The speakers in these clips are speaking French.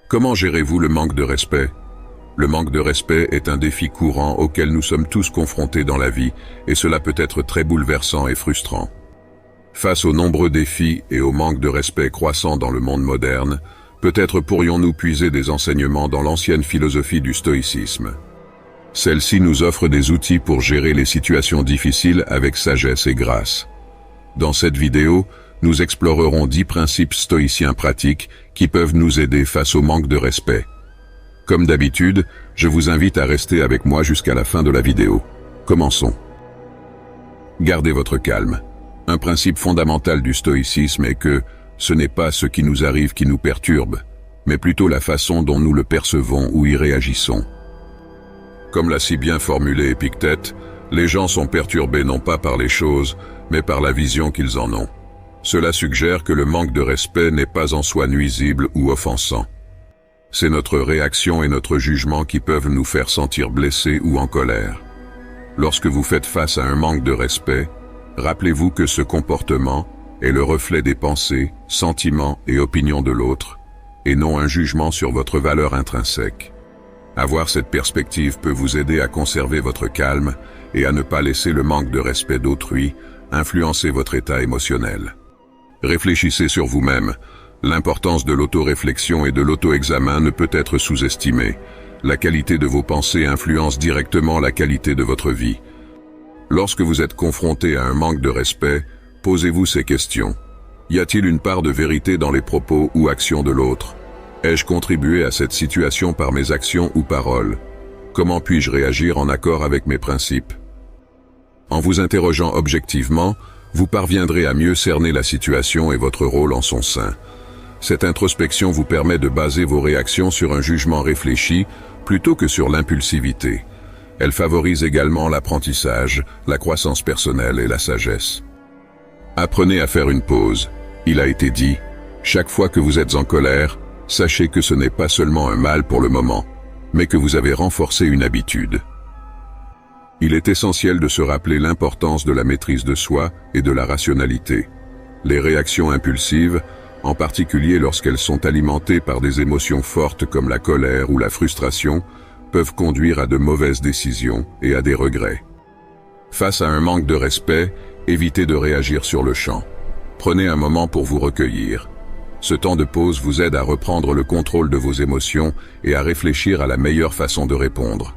Comment gérez-vous le manque de respect? Le manque de respect est un défi courant auquel nous sommes tous confrontés dans la vie, et cela peut être très bouleversant et frustrant. Face aux nombreux défis et au manque de respect croissant dans le monde moderne, peut-être pourrions-nous puiser des enseignements dans l'ancienne philosophie du stoïcisme. Celle-ci nous offre des outils pour gérer les situations difficiles avec sagesse et grâce. Dans cette vidéo, nous explorerons 10 principes stoïciens pratiques qui peuvent nous aider face au manque de respect. Comme d'habitude, je vous invite à rester avec moi jusqu'à la fin de la vidéo. Commençons. Gardez votre calme. Un principe fondamental du stoïcisme est que ce n'est pas ce qui nous arrive qui nous perturbe, mais plutôt la façon dont nous le percevons ou y réagissons. Comme l'a si bien formulé Épictète, les gens sont perturbés non pas par les choses, mais par la vision qu'ils en ont. Cela suggère que le manque de respect n'est pas en soi nuisible ou offensant. C'est notre réaction et notre jugement qui peuvent nous faire sentir blessés ou en colère. Lorsque vous faites face à un manque de respect, rappelez-vous que ce comportement est le reflet des pensées, sentiments et opinions de l'autre, et non un jugement sur votre valeur intrinsèque. Avoir cette perspective peut vous aider à conserver votre calme et à ne pas laisser le manque de respect d'autrui influencer votre état émotionnel. Réfléchissez sur vous-même. L'importance de l'autoréflexion et de l'auto-examen ne peut être sous-estimée. La qualité de vos pensées influence directement la qualité de votre vie. Lorsque vous êtes confronté à un manque de respect, posez-vous ces questions. Y a-t-il une part de vérité dans les propos ou actions de l'autre? Ai-je contribué à cette situation par mes actions ou paroles? Comment puis-je réagir en accord avec mes principes? En vous interrogeant objectivement, vous parviendrez à mieux cerner la situation et votre rôle en son sein. Cette introspection vous permet de baser vos réactions sur un jugement réfléchi plutôt que sur l'impulsivité. Elle favorise également l'apprentissage, la croissance personnelle et la sagesse. Apprenez à faire une pause. Il a été dit, chaque fois que vous êtes en colère, sachez que ce n'est pas seulement un mal pour le moment, mais que vous avez renforcé une habitude. Il est essentiel de se rappeler l'importance de la maîtrise de soi et de la rationalité. Les réactions impulsives, en particulier lorsqu'elles sont alimentées par des émotions fortes comme la colère ou la frustration, peuvent conduire à de mauvaises décisions et à des regrets. Face à un manque de respect, évitez de réagir sur le champ. Prenez un moment pour vous recueillir. Ce temps de pause vous aide à reprendre le contrôle de vos émotions et à réfléchir à la meilleure façon de répondre.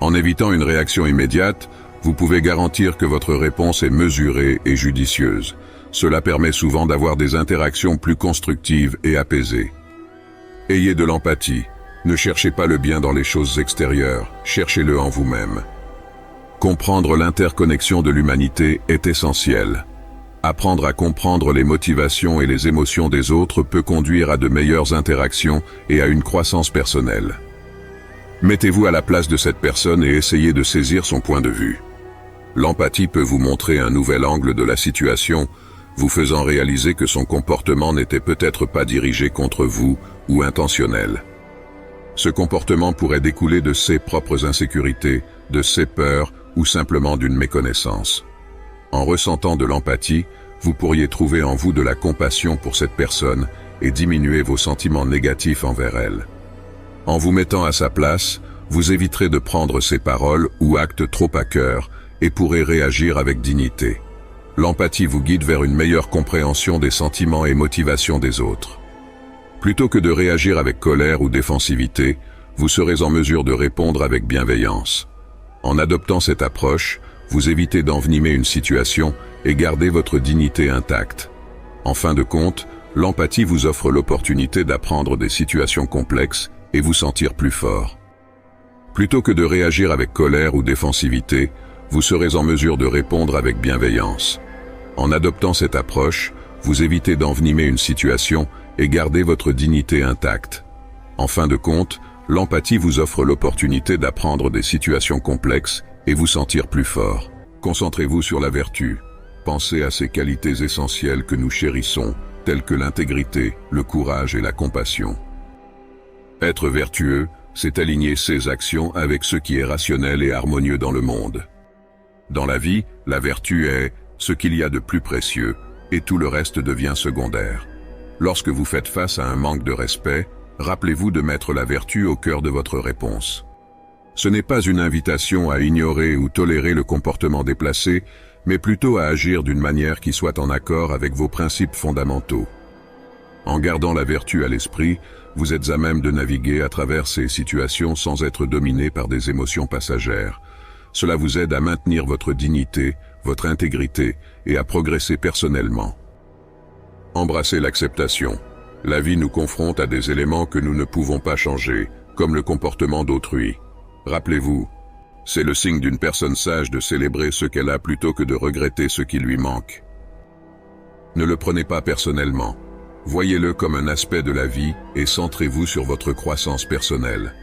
En évitant une réaction immédiate, vous pouvez garantir que votre réponse est mesurée et judicieuse. Cela permet souvent d'avoir des interactions plus constructives et apaisées. Ayez de l'empathie. Ne cherchez pas le bien dans les choses extérieures, cherchez-le en vous-même. Comprendre l'interconnexion de l'humanité est essentiel. Apprendre à comprendre les motivations et les émotions des autres peut conduire à de meilleures interactions et à une croissance personnelle. Mettez-vous à la place de cette personne et essayez de saisir son point de vue. L'empathie peut vous montrer un nouvel angle de la situation, vous faisant réaliser que son comportement n'était peut-être pas dirigé contre vous ou intentionnel. Ce comportement pourrait découler de ses propres insécurités, de ses peurs ou simplement d'une méconnaissance. En ressentant de l'empathie, vous pourriez trouver en vous de la compassion pour cette personne et diminuer vos sentiments négatifs envers elle. En vous mettant à sa place, vous éviterez de prendre ses paroles ou actes trop à cœur et pourrez réagir avec dignité. L'empathie vous guide vers une meilleure compréhension des sentiments et motivations des autres. Plutôt que de réagir avec colère ou défensivité, vous serez en mesure de répondre avec bienveillance. En adoptant cette approche, vous évitez d'envenimer une situation et gardez votre dignité intacte. En fin de compte, l'empathie vous offre l'opportunité d'apprendre des situations complexes et vous sentir plus fort. Plutôt que de réagir avec colère ou défensivité, vous serez en mesure de répondre avec bienveillance. En adoptant cette approche, vous évitez d'envenimer une situation et gardez votre dignité intacte. En fin de compte, l'empathie vous offre l'opportunité d'apprendre des situations complexes et vous sentir plus fort. Concentrez-vous sur la vertu. Pensez à ces qualités essentielles que nous chérissons, telles que l'intégrité, le courage et la compassion. Être vertueux, c'est aligner ses actions avec ce qui est rationnel et harmonieux dans le monde. Dans la vie, la vertu est ce qu'il y a de plus précieux, et tout le reste devient secondaire. Lorsque vous faites face à un manque de respect, Rappelez-vous de mettre la vertu au cœur de votre réponse. Ce n'est pas une invitation à ignorer ou tolérer le comportement déplacé, mais plutôt à agir d'une manière qui soit en accord avec vos principes fondamentaux. En gardant la vertu à l'esprit, vous êtes à même de naviguer à travers ces situations sans être dominé par des émotions passagères. Cela vous aide à maintenir votre dignité, votre intégrité et à progresser personnellement. Embrassez l'acceptation. La vie nous confronte à des éléments que nous ne pouvons pas changer, comme le comportement d'autrui. Rappelez-vous, c'est le signe d'une personne sage de célébrer ce qu'elle a plutôt que de regretter ce qui lui manque. Ne le prenez pas personnellement. Voyez-le comme un aspect de la vie et centrez-vous sur votre croissance personnelle.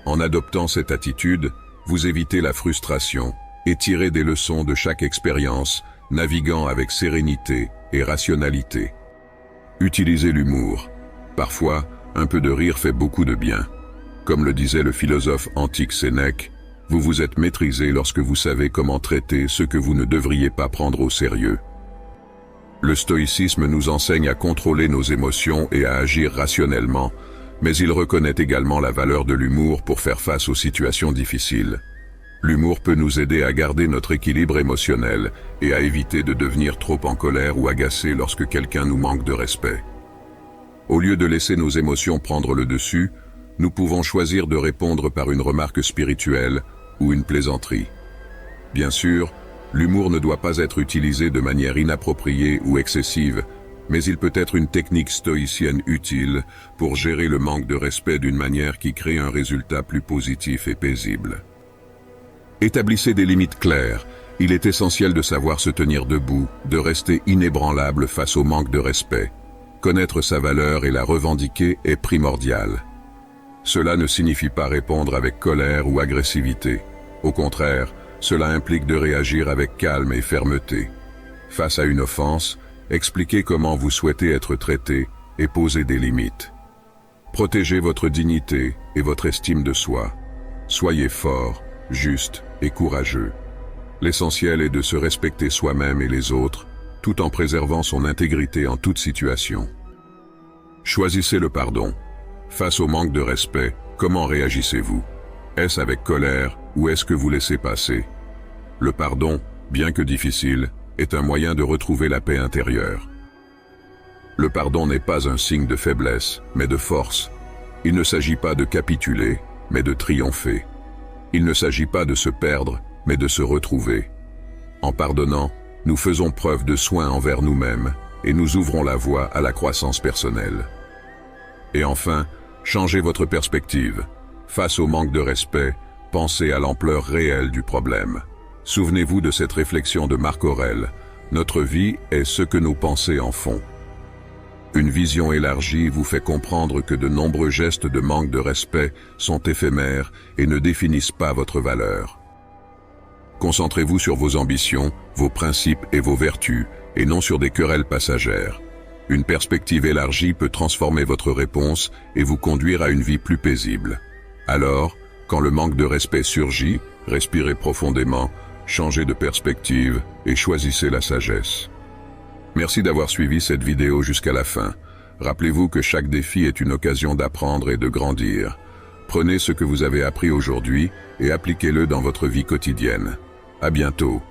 En adoptant cette attitude, vous évitez la frustration et tirez des leçons de chaque expérience, naviguant avec sérénité et rationalité. Utilisez l'humour. Parfois, un peu de rire fait beaucoup de bien. Comme le disait le philosophe antique Sénèque, vous vous êtes maîtrisé lorsque vous savez comment traiter ce que vous ne devriez pas prendre au sérieux. Le stoïcisme nous enseigne à contrôler nos émotions et à agir rationnellement, mais il reconnaît également la valeur de l'humour pour faire face aux situations difficiles. L'humour peut nous aider à garder notre équilibre émotionnel et à éviter de devenir trop en colère ou agacé lorsque quelqu'un nous manque de respect. Au lieu de laisser nos émotions prendre le dessus, nous pouvons choisir de répondre par une remarque spirituelle ou une plaisanterie. Bien sûr, l'humour ne doit pas être utilisé de manière inappropriée ou excessive, mais il peut être une technique stoïcienne utile pour gérer le manque de respect d'une manière qui crée un résultat plus positif et paisible. Établissez des limites claires. Il est essentiel de savoir se tenir debout, de rester inébranlable face au manque de respect. Connaître sa valeur et la revendiquer est primordial. Cela ne signifie pas répondre avec colère ou agressivité. Au contraire, cela implique de réagir avec calme et fermeté. Face à une offense, expliquez comment vous souhaitez être traité et posez des limites. Protégez votre dignité et votre estime de soi. Soyez fort, juste et courageux. L'essentiel est de se respecter soi-même et les autres, tout en préservant son intégrité en toute situation. Choisissez le pardon. Face au manque de respect, comment réagissez-vous? Est-ce avec colère ou est-ce que vous laissez passer? Le pardon, bien que difficile, est un moyen de retrouver la paix intérieure. Le pardon n'est pas un signe de faiblesse, mais de force. Il ne s'agit pas de capituler, mais de triompher. Il ne s'agit pas de se perdre, mais de se retrouver. En pardonnant, nous faisons preuve de soin envers nous-mêmes et nous ouvrons la voie à la croissance personnelle. Et enfin, changez votre perspective. Face au manque de respect, pensez à l'ampleur réelle du problème. Souvenez-vous de cette réflexion de Marc Aurèle. Notre vie est ce que nos pensées en font. Une vision élargie vous fait comprendre que de nombreux gestes de manque de respect sont éphémères et ne définissent pas votre valeur. Concentrez-vous sur vos ambitions, vos principes et vos vertus, et non sur des querelles passagères. Une perspective élargie peut transformer votre réponse et vous conduire à une vie plus paisible. Alors, quand le manque de respect surgit, respirez profondément, changez de perspective et choisissez la sagesse. Merci d'avoir suivi cette vidéo jusqu'à la fin. Rappelez-vous que chaque défi est une occasion d'apprendre et de grandir. Prenez ce que vous avez appris aujourd'hui et appliquez-le dans votre vie quotidienne. À bientôt.